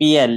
PL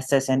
SSN